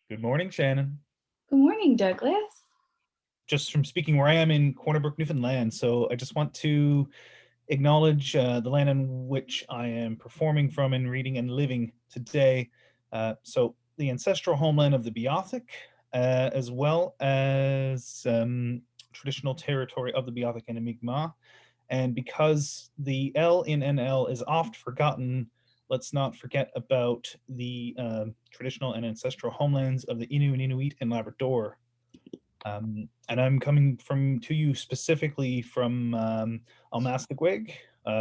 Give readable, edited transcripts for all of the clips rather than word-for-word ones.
Good morning, Shannon. Good morning, Douglas. Just from speaking where I am in Corner Brook, Newfoundland. So I just want to acknowledge the land in which I am performing from and reading and living today. So the ancestral homeland of the Beothuk, as well as traditional territory of the Beothuk and the Mi'kmaq. And because the L in NL is oft forgotten, let's not forget about the traditional and ancestral homelands of the Innu and Inuit and Labrador. And I'm coming to you specifically from Almastigwig,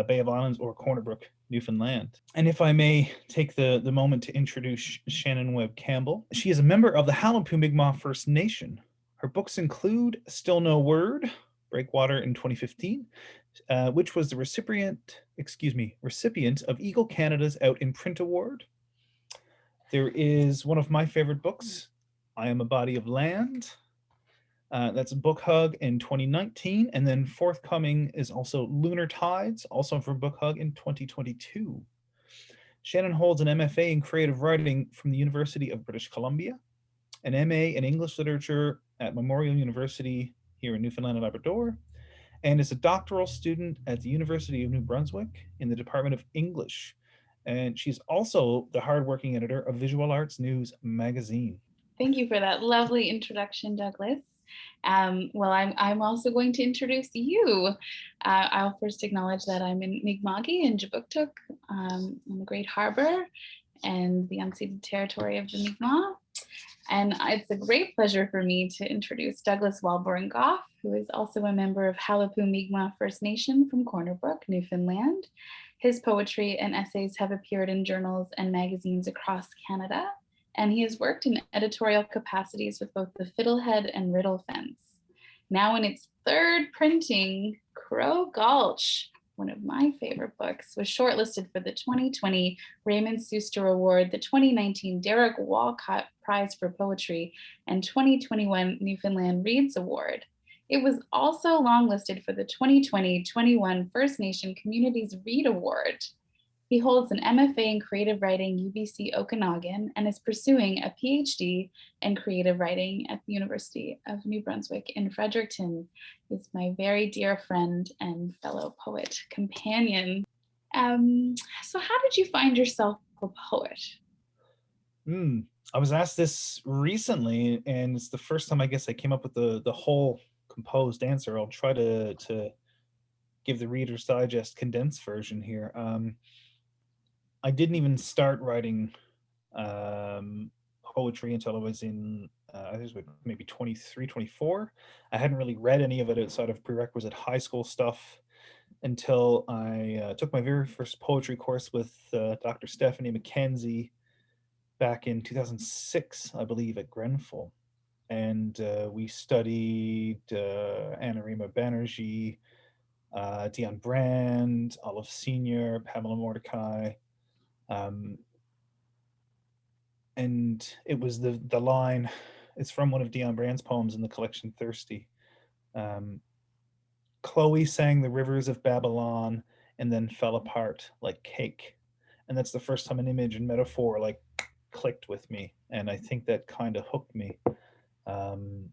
Bay of Islands, or Corner Brook, Newfoundland. And if I may take the moment to introduce Shannon Webb-Campbell, she is a member of the Halipuu Mi'kmaq First Nation. Her books include Still No Word, Breakwater in 2015, which was the recipient of Eagle Canada's Out in Print Award. There is one of my favorite books, I Am a Body of Land. That's Book Hug in 2019, and then forthcoming is also Lunar Tides, also for Book Hug in 2022. Shannon holds an MFA in creative writing from the University of British Columbia, an MA in English literature at Memorial University here in Newfoundland and Labrador, and is a doctoral student at the University of New Brunswick in the Department of English. And she's also the hardworking editor of Visual Arts News magazine. Thank you for that lovely introduction, Douglas. Well, I'm also going to introduce you. I'll first acknowledge that I'm in Mi'kmaq and Jabuktuk on the Great Harbor and the unceded territory of the Mi'kmaq. And it's a great pleasure for me to introduce Douglas Walbourne-Gough, who is also a member of Halipuu Mi'kmaq First Nation from Corner Brook, Newfoundland. His poetry and essays have appeared in journals and magazines across Canada, and he has worked in editorial capacities with both the Fiddlehead and Riddle Fence. Now in its third printing, Crow Gulch, one of my favorite books, was shortlisted for the 2020 Raymond Seuster Award, the 2019 Derek Walcott Prize for Poetry, and 2021 Newfoundland Reads Award. It was also longlisted for the 2020-21 First Nation Communities Read Award. He holds an MFA in creative writing UBC Okanagan and is pursuing a PhD in creative writing at the University of New Brunswick in Fredericton. He's my very dear friend and fellow poet companion. So how did you find yourself a poet? I was asked this recently, and it's the first time I guess I came up with the whole composed answer. I'll try to give the Reader's Digest condensed version here. I didn't even start writing poetry until I was in, I think it was maybe 23, 24. I hadn't really read any of it outside of prerequisite high school stuff until I took my very first poetry course with Dr. Stephanie McKenzie back in 2006, I believe, at Grenfell. And we studied Anarima Banerjee, Dion Brand, Olive Sr., Pamela Mordecai. And it was the line, it's from one of Dion Brand's poems in the collection Thirsty. Chloe sang the rivers of Babylon and then fell apart like cake. And that's the first time an image and metaphor like clicked with me. And I think that kind of hooked me. And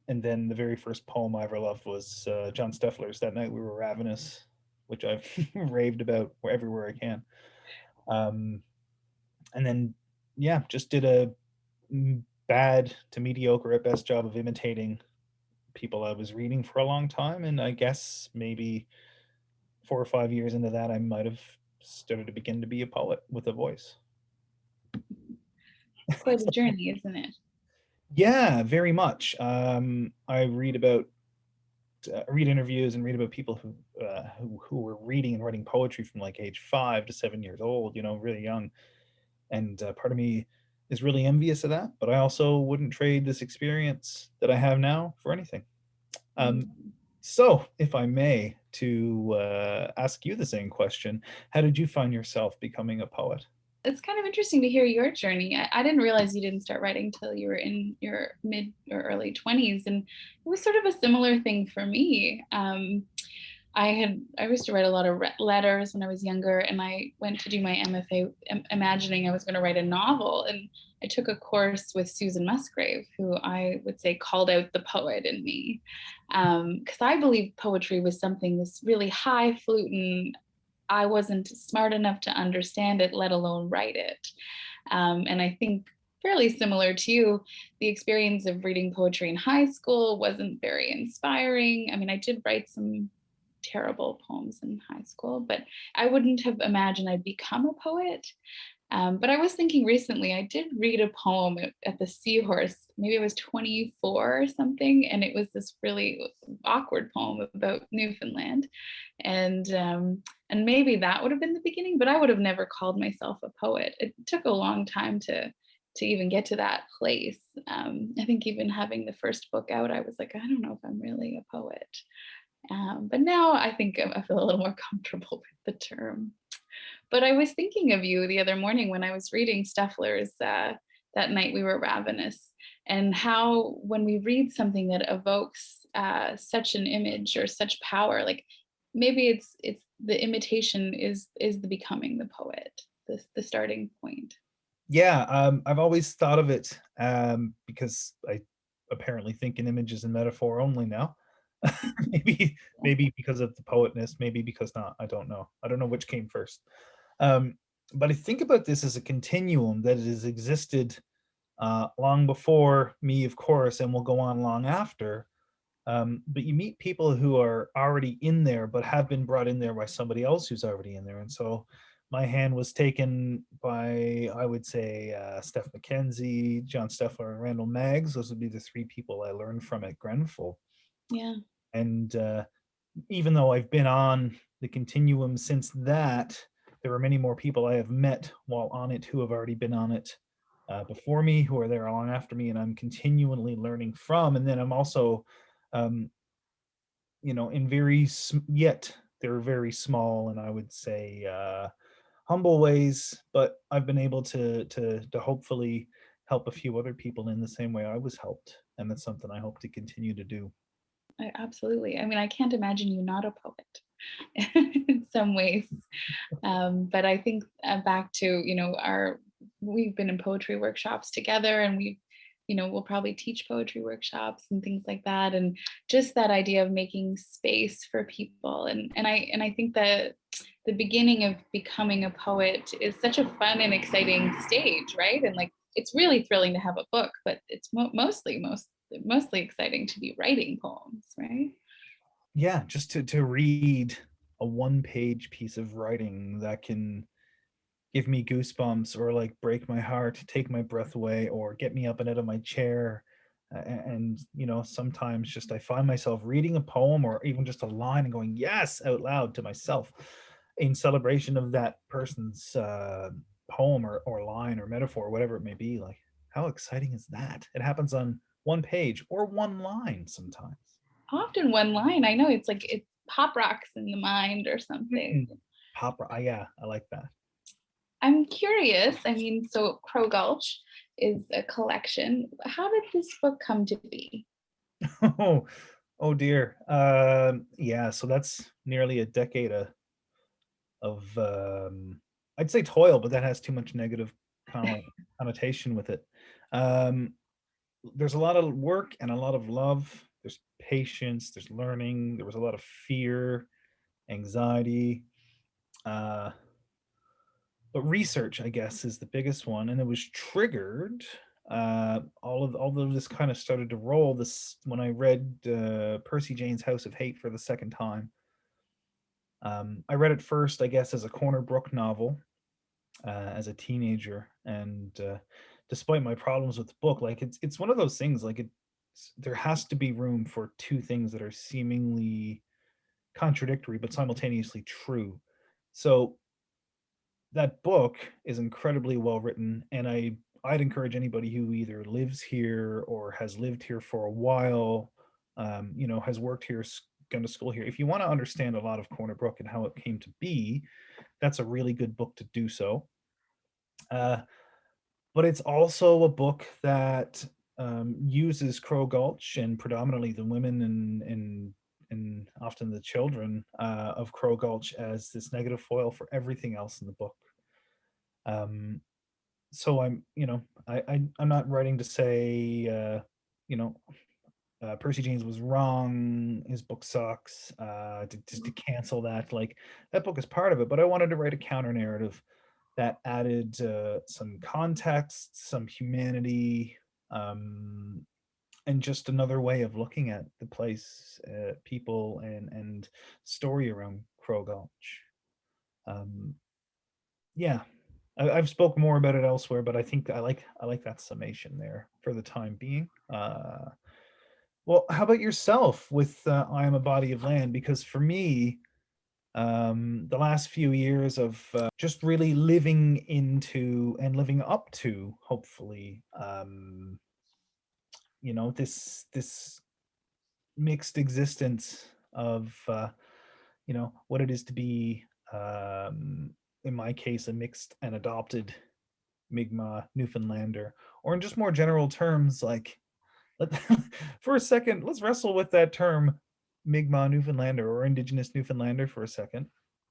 then the very first poem I ever loved was John Steffler's That Night We Were Ravenous, which I've raved about everywhere I can. And then, yeah, just did a bad to mediocre at best job of imitating people I was reading for a long time. And I guess maybe 4 or 5 years into that, I might have started to begin to be a poet with a voice. It's quite a journey, isn't it? Yeah, very much. I read interviews and read about people who were reading and writing poetry from like age 5 to 7 years old, really young. And part of me is really envious of that, but I also wouldn't trade this experience that I have now for anything. So, if I may, to ask you the same question, how did you find yourself becoming a poet? It's kind of interesting to hear your journey. I didn't realize you didn't start writing till you were in your mid or early 20s. And it was sort of a similar thing for me. I used to write a lot of letters when I was younger, and I went to do my MFA imagining I was going to write a novel. And I took a course with Susan Musgrave, who I would say called out the poet in me, because I believe poetry was something this really highfalutin. I wasn't smart enough to understand it, let alone write it. And I think fairly similar to you, the experience of reading poetry in high school wasn't very inspiring. I mean, I did write some terrible poems in high school, but I wouldn't have imagined I'd become a poet. But I was thinking recently, I did read a poem at the Seahorse. Maybe I was 24 or something, and it was this really awkward poem about Newfoundland, and maybe that would have been the beginning. But I would have never called myself a poet. It took a long time to even get to that place. I think even having the first book out, I was like, I don't know if I'm really a poet. But now I think I feel a little more comfortable with the term. But I was thinking of you the other morning when I was reading Steffler's That Night We Were Ravenous, and how when we read something that evokes such an image or such power, like maybe it's the imitation is the becoming the poet, the starting point. Yeah, I've always thought of it because I apparently think in images and metaphor only now. maybe maybe because of the poetness, maybe because not. I don't know. I don't know which came first. Um, but I think about this as a continuum that has existed long before me, of course, and will go on long after. But you meet people who are already in there, but have been brought in there by somebody else who's already in there. And so my hand was taken by, I would say, Steph McKenzie, John Steffler, and Randall Maggs. Those would be the three people I learned from at Grenfell. Yeah. And even though I've been on the continuum since that, there are many more people I have met while on it who have already been on it before me, who are there along after me, and I'm continually learning from. And then I'm also, um, in yet they're very small, and I would say humble ways, but I've been able to hopefully help a few other people in the same way I was helped, and that's something I hope to continue to do. Absolutely. I mean, I can't imagine you not a poet in some ways. But I think back to, we've been in poetry workshops together, and we'll probably teach poetry workshops and things like that. And just that idea of making space for people. And I think that the beginning of becoming a poet is such a fun and exciting stage, right? And like, it's really thrilling to have a book, but it's mostly exciting to be writing poems, right? Yeah, just to read a one-page piece of writing that can give me goosebumps or like break my heart, take my breath away, or get me up and out of my chair. And sometimes just I find myself reading a poem or even just a line and going yes out loud to myself in celebration of that person's poem or line or metaphor, whatever it may be. Like, how exciting is that? It happens on one page or one line sometimes. Often one line. I know it's like it pop rocks in the mind or something. Pop, yeah, I like that. I'm curious. I mean, so Crow Gulch is a collection. How did this book come to be? Oh, oh dear. Yeah, so that's nearly a decade of I'd say toil, but that has too much negative connotation with it. Um, there's a lot of work and a lot of love. There's patience. There's learning. There was a lot of fear, anxiety. Uh, but research, I guess, is the biggest one, and it was triggered. All of this kind of started to roll this when I read Percy Jane's House of Hate for the second time. I read it first, I guess, as a Corner Brook novel as a teenager, and despite my problems with the book, like it's one of those things. Like there has to be room for two things that are seemingly contradictory but simultaneously true. So that book is incredibly well written, and I'd encourage anybody who either lives here or has lived here for a while, has worked here, gone to school here. If you want to understand a lot of Corner Brook and how it came to be, that's a really good book to do so. But it's also a book that uses Crow Gulch and predominantly the women and often the children of Crow Gulch as this negative foil for everything else in the book. So I'm, I'm not writing to say, you know, Percy James was wrong, his book sucks, just to cancel that. Like, that book is part of it, but I wanted to write a counter narrative that added some context, some humanity, and just another way of looking at the place, people, and story around Crow Gulch. Yeah, I've spoken more about it elsewhere, but I think I like that summation there for the time being. Well, how about yourself with I Am a Body of Land? Because for me, the last few years of just really living into and living up to, hopefully, this mixed existence of what it is to be, in my case, a mixed and adopted Mi'kmaq Newfoundlander, or in just more general terms, like, let, for a second, let's wrestle with that term Mi'kmaq Newfoundlander or Indigenous Newfoundlander for a second.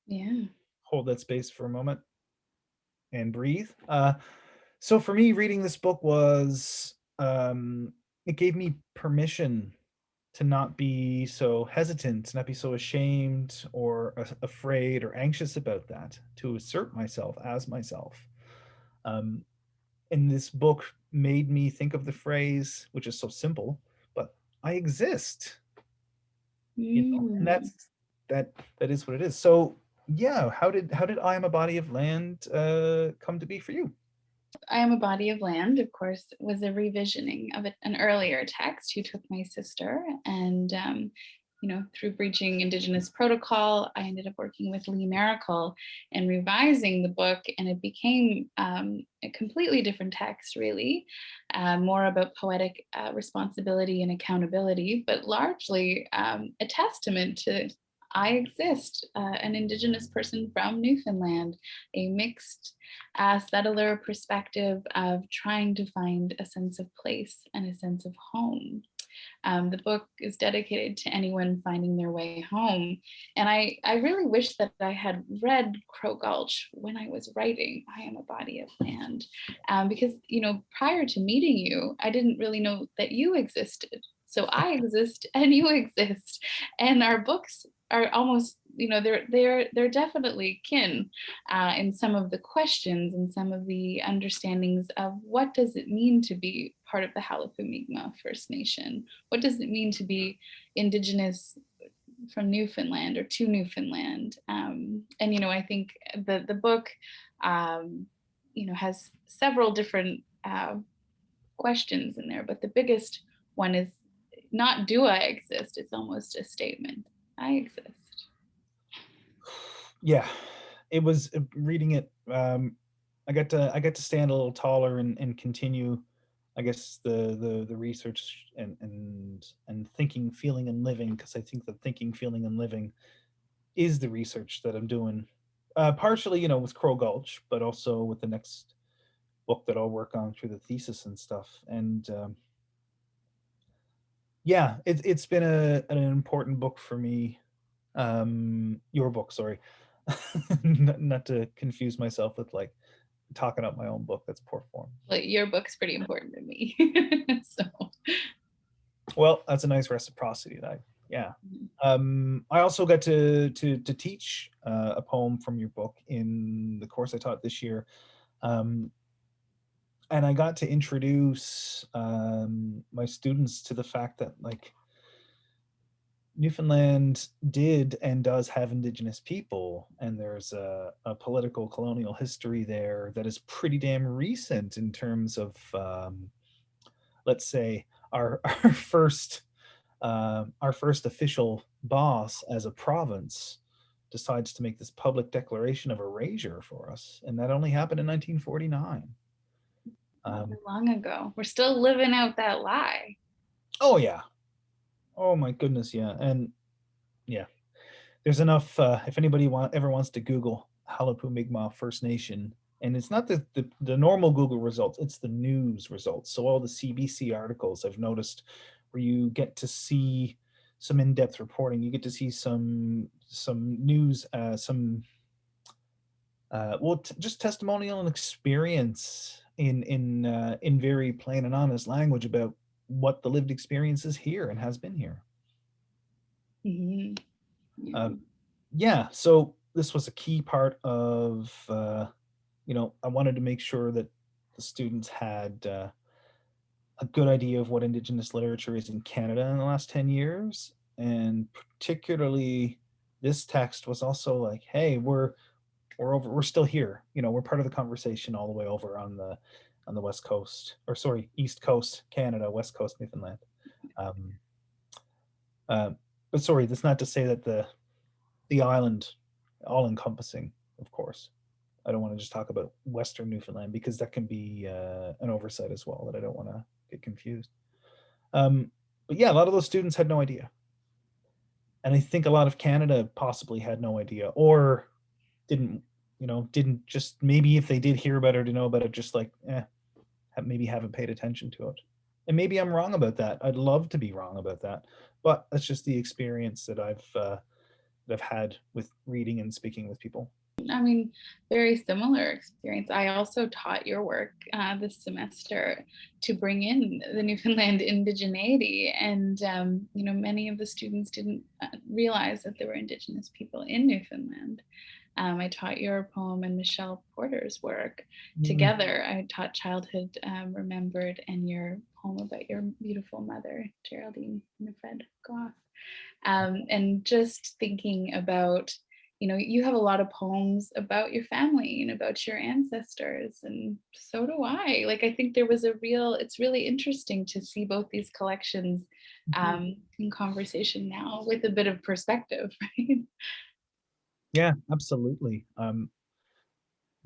Yeah. Hold that space for a moment and breathe. So for me, reading this book was, it gave me permission to not be so hesitant, to not be so ashamed or afraid or anxious about that, to assert myself as myself. And this book made me think of the phrase, which is so simple, but I exist, and Mm. that is what it is. So yeah, how did I Am a Body of Land come to be for you? I Am a Body of Land, of course, was a revisioning of an earlier text. Who took my sister, and through breaching Indigenous protocol, I ended up working with Lee Miracle and revising the book, and it became a completely different text, really, more about poetic responsibility and accountability, but largely a testament to I exist, an Indigenous person from Newfoundland, a mixed settler perspective of trying to find a sense of place and a sense of home. The book is dedicated to anyone finding their way home. And I really wish that I had read Crow Gulch when I was writing I Am a Body of Land. Because, prior to meeting you, I didn't really know that you existed. So I exist and you exist. And our books are almost, they're definitely kin in some of the questions and some of the understandings of what does it mean to be part of the Halapu Mi'kmaq First Nation? What does it mean to be Indigenous from Newfoundland or to Newfoundland? And I think the book has several different questions in there, but the biggest one is not do I exist? It's almost a statement. I exist. Yeah, it was reading it. I got to stand a little taller and continue, I guess, the research and thinking, feeling, and living, because I think that thinking, feeling, and living is the research that I'm doing. Partially, with Crow Gulch, but also with the next book that I'll work on through the thesis and stuff. And yeah, it's been an important book for me. Your book, sorry. Not to confuse myself with like talking up my own book. That's poor form. Like, your book's pretty important to me. So Well, that's a nice reciprocity. Yeah. I also got to teach a poem from your book in the course I taught this year, and I got to introduce my students to the fact that, like, Newfoundland did and does have Indigenous people, and there's a political colonial history there that is pretty damn recent in terms of, let's say, our our first official boss as a province decides to make this public declaration of erasure for us, and that only happened in 1949. not long ago. We're still living out that lie. Oh yeah, oh my goodness, yeah, and yeah, there's enough. If anybody ever wants to Google Halapu Mi'kmaq First Nation, and it's not the normal Google results, it's the news results. So all the CBC articles I've noticed, where you get to see some in-depth reporting. You get to see some news, just testimonial and experience in very plain and honest language about what the lived experience is here and has been here. Mhm. Yeah. Yeah, so this was a key part of, I wanted to make sure that the students had a good idea of what Indigenous literature is in Canada in the last 10 years. And particularly, this text was also like, hey, we're still here. We're part of the conversation all the way over on the West Coast, or sorry, East Coast Canada, West Coast Newfoundland. Um, but sorry, that's not to say that the island, all encompassing, of course. I don't want to just talk about Western Newfoundland because that can be an oversight as well that I don't want to get confused. But yeah, a lot of those students had no idea. And I think a lot of Canada possibly had no idea, or didn't, didn't just, maybe if they did hear about it or know about it, just like, maybe haven't paid attention to it. And maybe I'm wrong about that. I'd love to be wrong about that. But that's just the experience that I've had with reading and speaking with people. I mean, very similar experience. I also taught your work this semester to bring in the Newfoundland indigeneity, and many of the students didn't realize that there were Indigenous people in Newfoundland. I taught your poem and Michelle Porter's work together. I taught Childhood Remembered and your poem about your beautiful mother, Geraldine Webb-Campbell. And just thinking about, you have a lot of poems about your family and about your ancestors, and so do I. Like, I think it's really interesting to see both these collections in conversation now with a bit of perspective, right? Yeah, absolutely.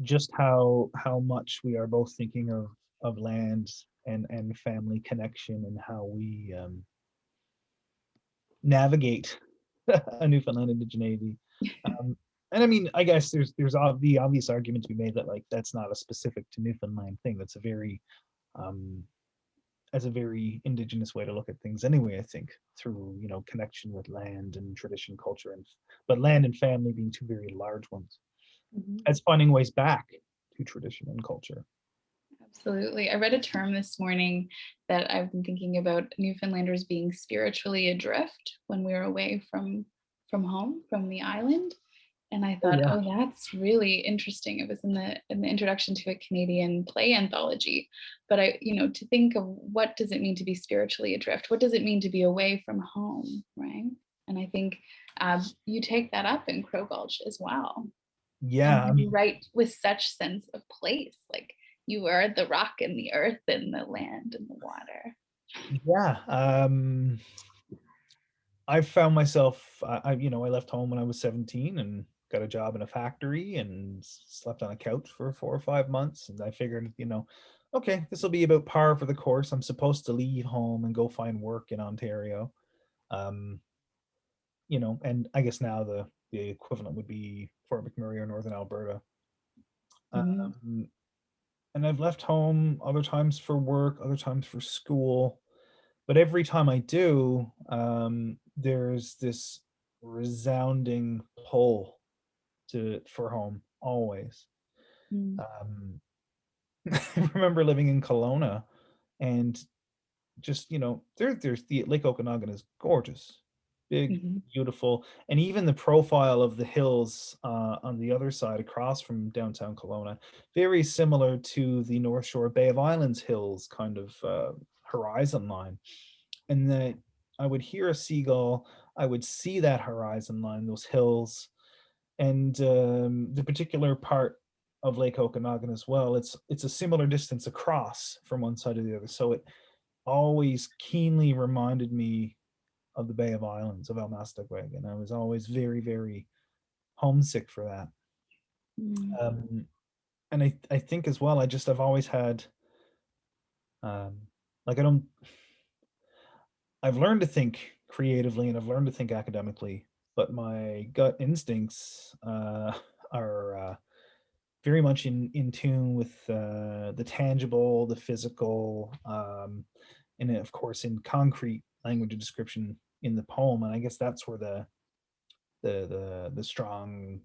Just how much we are both thinking of land and family connection, and how we navigate a Newfoundland indigeneity. And I mean, I guess there's the obvious argument to be made that like that's not a specific to Newfoundland thing. That's um, a very Indigenous way to look at things anyway. I think through connection with land and tradition, culture, but land and family being two very large ones. Mhm. As finding ways back to tradition and culture. Absolutely. I read a term this morning that I've been thinking about, Newfoundlanders being spiritually adrift when we were away from home, from the island. And I Oh thought, yeah. oh, that's really interesting. It was in the introduction to a Canadian play anthology. But to think of, what does it mean to be spiritually adrift? What does it mean to be away from home, right? And I think you take that up in Crow Gulch as well. Yeah, I And you mean, write with such sense of place, like you are the rock and the earth and the land and the water. yeah. I found myself, I left home when I was 17 and got a job in a factory and slept on a couch for 4 or 5 months. And I figured, okay, this will be about par for the course. I'm supposed to leave home and go find work in Ontario. Um, and I guess now the equivalent would be Fort McMurray or Northern Alberta. Mhm. Um, and I've left home other times for work, other times for school. But every time I do, there's this resounding pull for home always. Mm. Um, I remember living in Kelowna, and just there's the Lake Okanagan is gorgeous, big, Mhm. beautiful, and even the profile of the hills on the other side across from downtown Kelowna, very similar to the North Shore Bay of Islands hills kind of horizon line. And that I would hear a seagull, I would see that horizon line, those hills, and the particular part of Lake Okanagan as well. It's a similar distance across from one side to the other, so it always keenly reminded me of the Bay of Islands of Almastigweg, and I was always very, very homesick for that. Mm. And I think as well, I've always had um, like I've learned to think creatively and I've learned to think academically, but my gut instincts are very much in tune with the tangible, the physical, and of course in concrete language of description in the poem, and I guess that's where the strong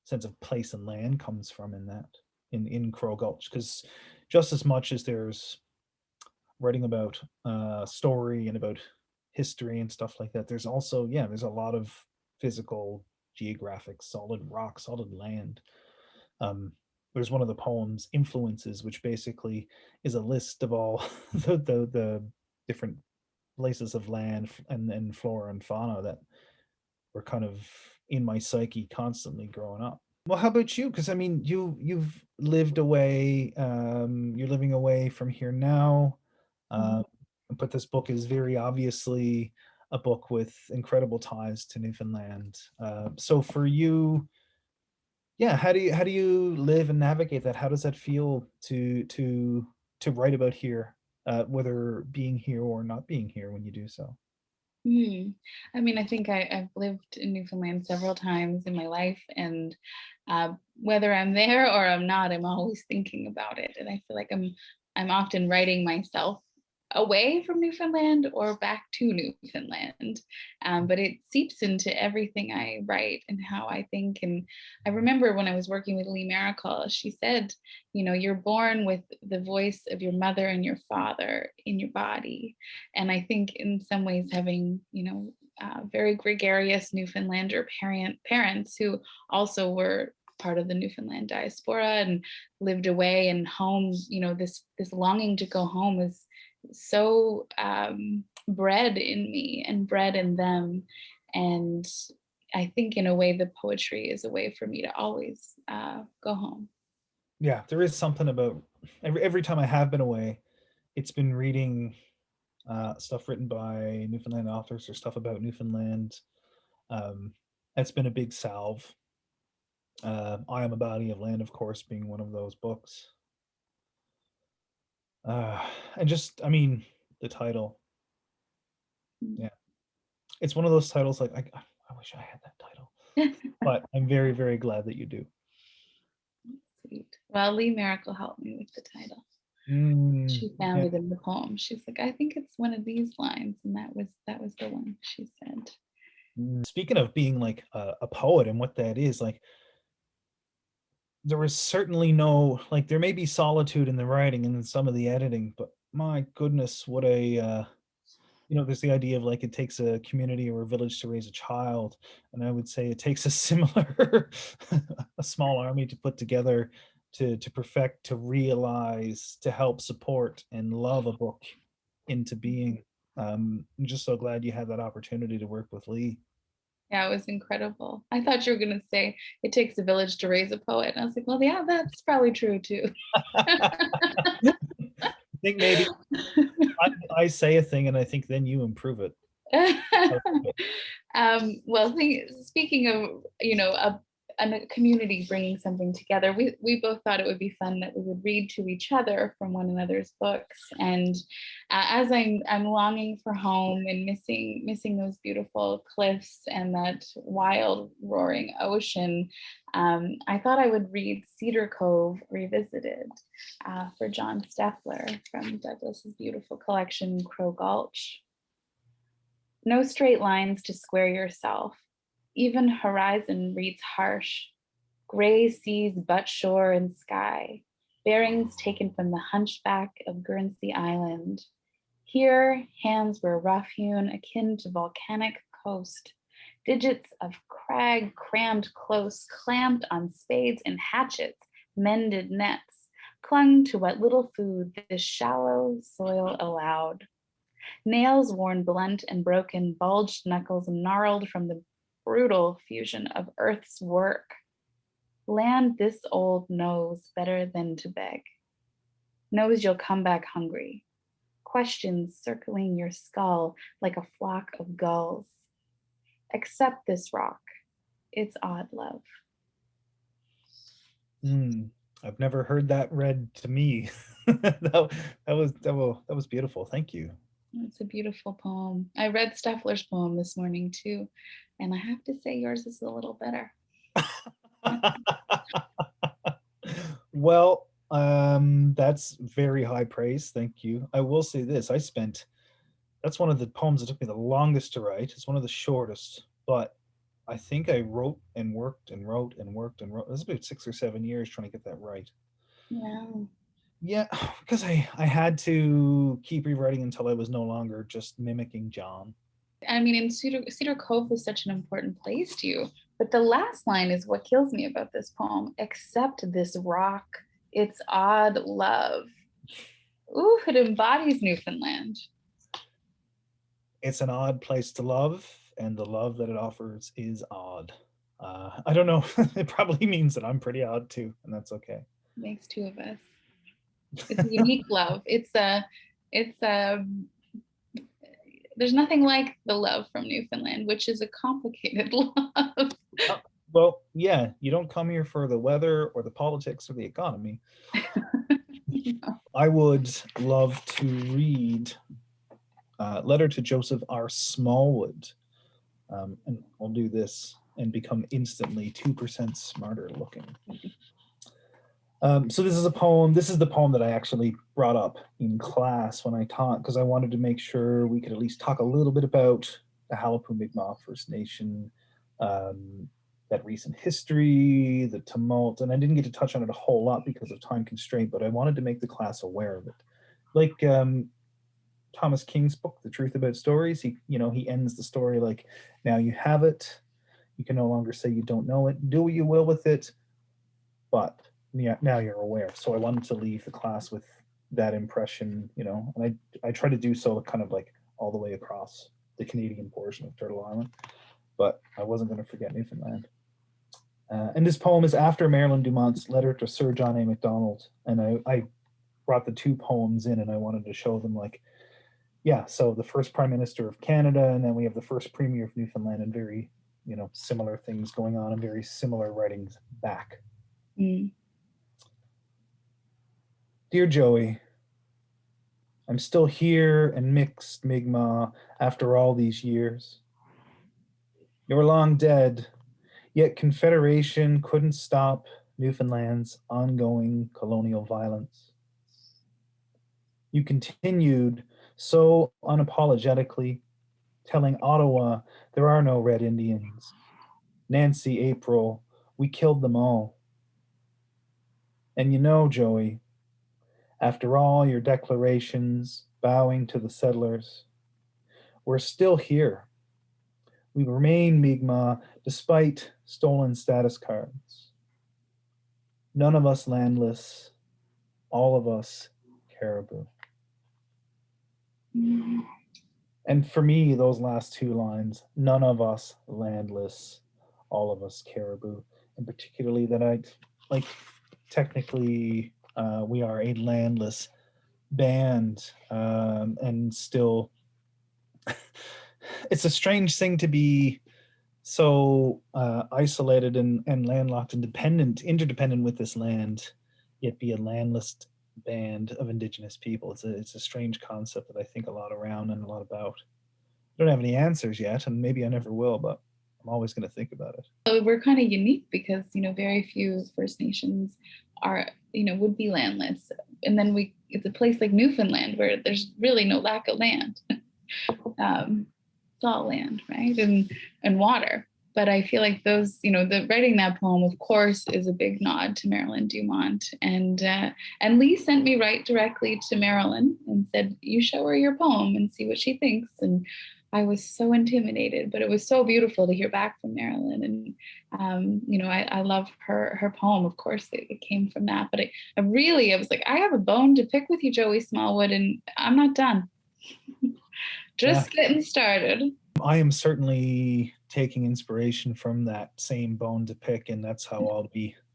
sense of place and land comes from in that in Crow Gulch, because just as much as there's writing about story and about history and stuff like that, there's also, yeah, there's a lot of physical, geographic, solid rock, solid land. um, there's one of the poems, Influences, which basically is a list of all the different places of land and flora and fauna that were kind of in my psyche constantly growing up. Well, how about you? Because I mean, you've lived away. You're living away from here now. Mhm. Um, but this book is very obviously a book with incredible ties to Newfoundland. So for you, yeah, how do you live and navigate that? How does that feel to write about here, whether being here or not being here when you do so? Hmm. I mean, I think I've lived in Newfoundland several times in my life, and whether I'm there or I'm not, I'm always thinking about it, and I feel like I'm often writing myself away from Newfoundland or back to Newfoundland. But it seeps into everything I write and how I think. And I remember when I was working with Lee Maracle, she said, you're born with the voice of your mother and your father in your body. And I think in some ways having, very gregarious Newfoundlander parents who also were part of the Newfoundland diaspora and lived away, and home, this longing to go home is so bred in me and bred in them. And I think in a way the poetry is a way for me to always go home. Yeah, there is something about every time I have been away, it's been reading stuff written by Newfoundland authors or stuff about Newfoundland. Um, that's been a big salve. I Am a Body of Land, of course, being one of those books. And just, I mean, the title. Yeah, it's one of those titles like I wish I had that title, but I'm very, very glad that you do. Sweet. Well, Lee Miracle helped me with the title. She found Yeah. it in the poem. She's like, I think it's one of these lines, and that was the one she said. Speaking of being like a poet and what that is, like there was certainly no, like there may be solitude in the writing and in some of the editing, but my goodness, what a there's the idea of like it takes a community or a village to raise a child, and I would say it takes a similar a small army to put together to perfect, to realize, to help support and love a book into being. I'm just so glad you had that opportunity to work with Lee. Yeah, it was incredible. I thought you were going to say it takes a village to raise a poet. And I was like, well, yeah, that's probably true too. I think maybe I say a thing and I think then you improve it. Well, speaking of, a community bringing something together, we both thought it would be fun that we would read to each other from one another's books. And as I'm longing for home and missing those beautiful cliffs and that wild roaring ocean, I thought I would read Cedar Cove Revisited for John Steffler from Douglas's beautiful collection, Crow Gulch. No straight lines to square yourself. Even horizon reads harsh. Gray seas butt shore and sky. Bearings taken from the hunchback of Guernsey Island. Here, hands were rough-hewn, akin to volcanic coast. Digits of crag crammed close, clamped on spades and hatchets, mended nets, clung to what little food this shallow soil allowed. Nails worn blunt and broken, bulged knuckles gnarled from the brutal fusion of earth's work. Land this old knows better than to beg. Knows you'll come back hungry. Questions circling your skull like a flock of gulls. Accept this rock. It's odd love. I've never heard that read to me. That was beautiful. Thank you. It's a beautiful poem. I read Steffler's poem this morning too, and I have to say yours is a little better. Well, that's very high praise. Thank you. I will say this: I spent that's one of the poems that took me the longest to write. It's one of the shortest, but I think I wrote and worked and wrote and worked and wrote. It was about 6 or 7 years trying to get that right. Yeah. Yeah, because I had to keep rewriting until I was no longer just mimicking John. I mean, in Cedar Cove is such an important place to you, but the last line is what kills me about this poem. Except this rock, its odd love. Ooh, it embodies Newfoundland. It's an odd place to love, and the love that it offers is odd. I don't know. It probably means that I'm pretty odd too, and that's okay. Makes two of us. It's a unique love. It's a there's nothing like the love from Newfoundland, which is a complicated love. Well, yeah, you don't come here for the weather or the politics or the economy. No. I would love to read Letter to Joseph R. Smallwood. And I'll do this and become instantly 2% smarter looking. So this is a poem. This is the poem that I actually brought up in class when I taught, because I wanted to make sure we could at least talk a little bit about the Halapu Mi'kmaq First Nation, that recent history, the tumult, and I didn't get to touch on it a whole lot because of time constraint, but I wanted to make the class aware of it. Like Thomas King's book, The Truth About Stories, he ends the story like, now you have it. You can no longer say you don't know it. Do what you will with it, but yeah, now you're aware. So I wanted to leave the class with that impression, and I try to do so kind of like all the way across the Canadian portion of Turtle Island, but I wasn't going to forget Newfoundland. And this poem is after Marilyn Dumont's letter to Sir John A. Macdonald, and I brought the two poems in, and I wanted to show them like, yeah, so the first Prime Minister of Canada, and then we have the first Premier of Newfoundland, and very, similar things going on and very similar writings back. Mm. Dear Joey, I'm still here and mixed Mi'kmaq after all these years. You're long dead, yet Confederation couldn't stop Newfoundland's ongoing colonial violence. You continued so unapologetically, telling Ottawa there are no Red Indians. Nancy, April, we killed them all. And Joey, after all your declarations bowing to the settlers, we're still here. We remain Mi'kmaq despite stolen status cards. None of us landless, all of us caribou. Mm. And for me, those last two lines, none of us landless, all of us caribou, and particularly that I like, technically we are a landless band, and still it's a strange thing to be so isolated and landlocked and interdependent with this land, yet be a landless band of Indigenous people. It's a strange concept that I think a lot around and a lot about. I don't have any answers yet, and maybe I never will, but I'm always going to think about it. So we're kind of unique because very few First Nations are would be landless, and then it's a place like Newfoundland where there's really no lack of land. It's all land, right, and water. But I feel like those, the writing that poem, of course, is a big nod to Marilyn Dumont. And Lee sent me right directly to Marilyn and said, you show her your poem and see what she thinks. And I was so intimidated, but it was so beautiful to hear back from Marilyn. And, I love her poem. Of course, it came from that. But I was like, I have a bone to pick with you, Joey Smallwood, and I'm not done. Just getting started. I am certainly taking inspiration from that same bone to pick, and that's how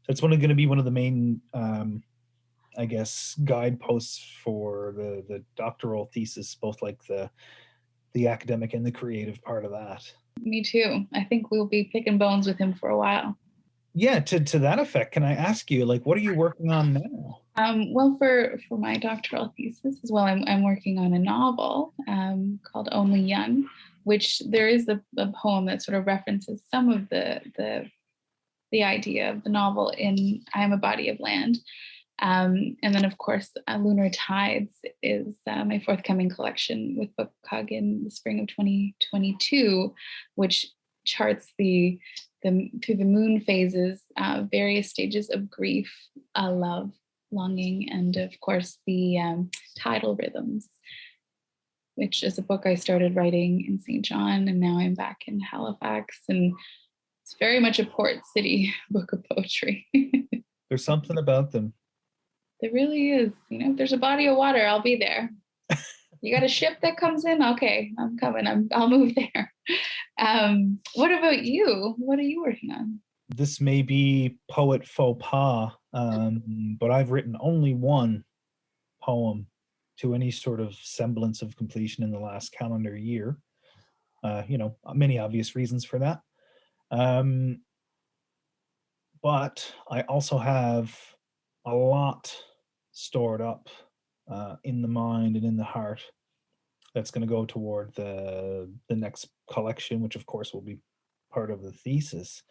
that's going to be one of the main, I guess, guideposts for the doctoral thesis, both like the academic and the creative part of that. Me too. I think we'll be picking bones with him for a while. Yeah, to that effect, can I ask you, like, what are you working on now? Well, for my doctoral thesis as well, I'm working on a novel called Only Young, which there is a poem that sort of references some of the idea of the novel in I Am a Body of Land. And then, of course, Lunar Tides is my forthcoming collection with Book Hug in the spring of 2022, which charts through the moon phases, various stages of grief, love, longing, and of course the tidal rhythms, which is a book I started writing in St. John, and now I'm back in Halifax, and it's very much a port city book of poetry. There's something about them. There really is. If there's a body of water, I'll be there. You got a ship that comes in? Okay, I'm coming. I'll move there. What about you? What are you working on? This may be poet faux pas, but I've written only one poem to any sort of semblance of completion in the last calendar year. Many obvious reasons for that. But I also have a lot stored up in the mind and in the heart that's going to go toward the next collection, which of course will be part of the thesis.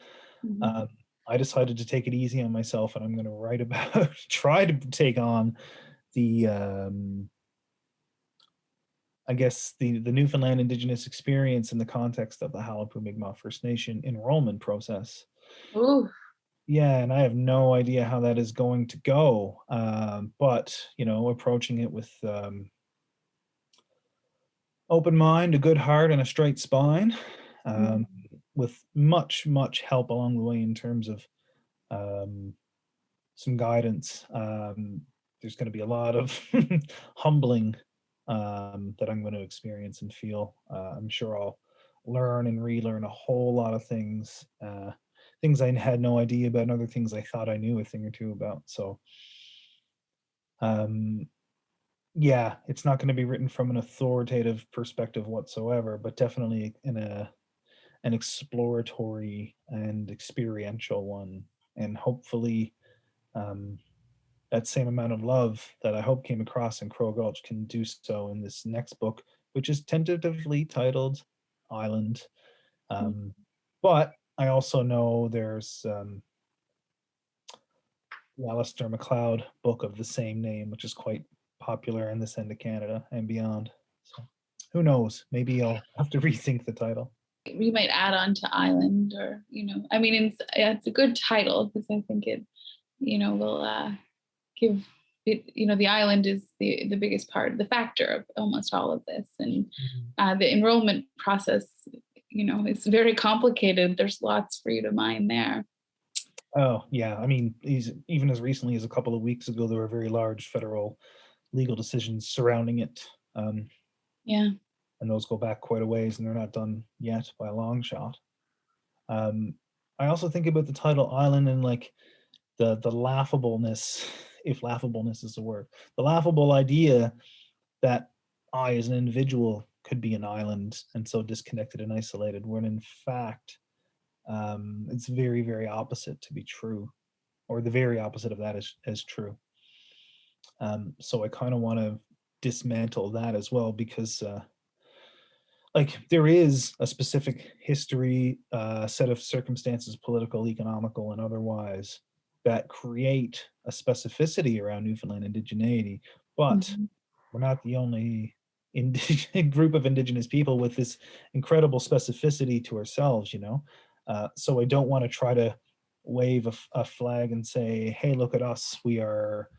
Mm-hmm. I decided to take it easy on myself, and I'm going to write about, try to take on the, I guess, the Newfoundland Indigenous experience in the context of the Halapu Mi'kmaq First Nation enrollment process. Ooh. Yeah, and I have no idea how that is going to go, but, approaching it with open mind, a good heart, and a straight spine, with much, much help along the way in terms of some guidance. There's going to be a lot of humbling that I'm going to experience and feel. I'm sure I'll learn and relearn a whole lot of things, things I had no idea about, and other things I thought I knew a thing or two about. So, yeah, it's not going to be written from an authoritative perspective whatsoever, but definitely in an exploratory and experiential one, and hopefully that same amount of love that I hope came across in Crow Gulch can do so in this next book, which is tentatively titled Island. But I also know there's the Alistair MacLeod book of the same name, which is quite popular in this end of Canada and beyond. So who knows? Maybe I'll have to rethink the title. We might add on to Island, or it's a good title because I think it, will give it. The island is the biggest part, the factor of almost all of this, and the enrollment process. It's very complicated. There's lots for you to mine there. Oh yeah, I mean, even as recently as a couple of weeks ago, there were very large federal legal decisions surrounding it. Yeah. And those go back quite a ways, and they're not done yet by a long shot. I also think about the title Island and like the laughableness, if laughableness is a word, the laughable idea that I as an individual could be an island and so disconnected and isolated, when in fact it's very, very opposite to be true, or the very opposite of that is true. So I kind of want to dismantle that as well, because there is a specific history, set of circumstances, political, economical, and otherwise, that create a specificity around Newfoundland indigeneity, but we're not the only group of Indigenous people with this incredible specificity to ourselves, so I don't want to try to wave a flag and say, hey, look at us, we are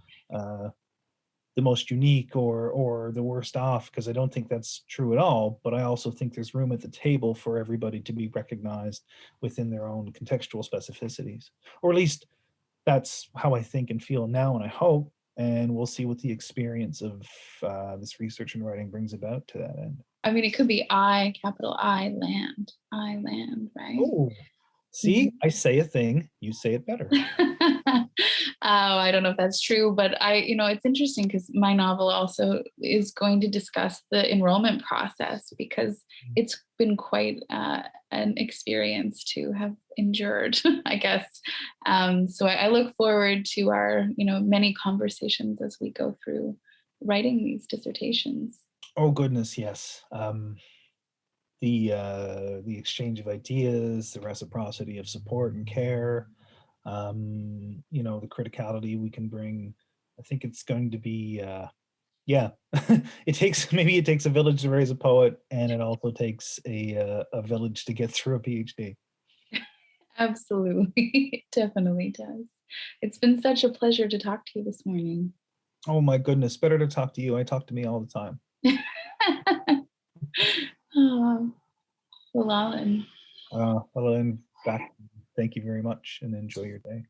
the most unique or the worst off, because I don't think that's true at all. But I also think there's room at the table for everybody to be recognized within their own contextual specificities, or at least that's how I think and feel now, and I hope, and we'll see what the experience of this research and writing brings about to that end. I mean, it could be capital I, land, right? Oh, see, I say a thing, you say it better. I don't know if that's true, but it's interesting because my novel also is going to discuss the enrollment process, because it's been quite an experience to have endured, I guess. So I look forward to our, many conversations as we go through writing these dissertations. Oh goodness, yes. The exchange of ideas, the reciprocity of support and care, the criticality we can bring I think it's going to be, yeah, maybe it takes a village to raise a poet, and it also takes a village to get through a PhD. Absolutely. It definitely does. It's been such a pleasure to talk to you this morning. Oh my goodness, better to talk to you. I talk to me all the time. Oh, well, Alan. Well, and back, thank you very much and enjoy your day.